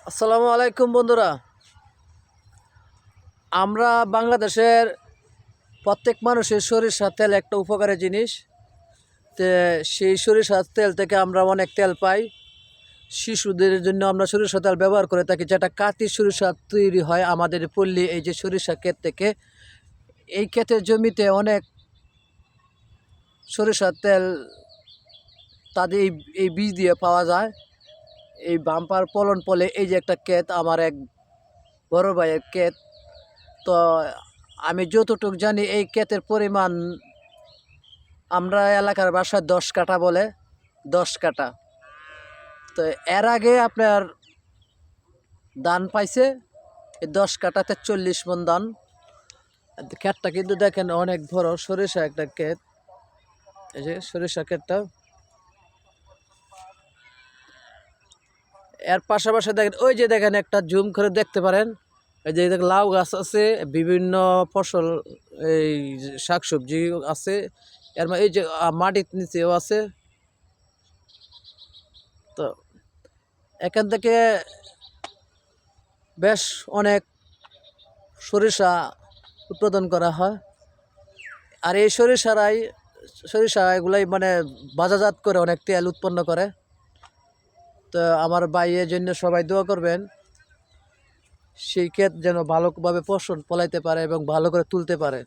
আসসালামু আলাইকুম বন্ধুরা। আমরা বাংলাদেশের প্রত্যেক মানুষের সরিষার তেল একটা উপকারী জিনিস। সেই সরিষার তেল থেকে আমরা অনেক তেল পাই। শিশুদের জন্য আমরা সরিষা তেল ব্যবহার করে থাকি, যেটা কাতি সরিষা তৈরি হয় আমাদের পল্লী এই যে সরিষা ক্ষেত থেকে। এই ক্ষেতের জমিতে অনেক সরিষার তেল তাদের এই বীজ দিয়ে পাওয়া যায়। এই বাম্পার ফলন ফলে এই যে একটা ক্ষেত, আমার এক বড় ভাইয়ের ক্ষেত। তো আমি যতটুকু জানি এই ক্ষেতের পরিমাণ আমরা এলাকার ভাষায় 10 কাঠা বলে, 10 কাঠা। তো এর আগে আপনার ধান পাইছে এই 10 কাঠাতে 40 মণ ধান। ক্ষেতটা কিন্তু দেখেন অনেক বড়, সরিষা একটা ক্ষেত। এই যে সরিষা ক্ষেতটা, এর পাশাপাশি দেখেন ওই যে দেখেন একটা জুম করে দেখতে পারেন, এই যে লাউ গাছ আছে, বিভিন্ন ফসল, এই শাকসবজি আছে। এর এই যে মাটির নিচেও আছে। তো এখান থেকে বেশ অনেক সরিষা উৎপাদন করা হয়। আর এই সরিষা এগুলাই মানে বাজারজাত করে অনেক তেল উৎপন্ন করে। তো আমার ভাইয়ের জন্য সবাই দোয়া করবেন, সেই ক্ষেত যেন ভালোভাবে ফসল ফলাইতে পারে এবং ভালো করে তুলতে পারে।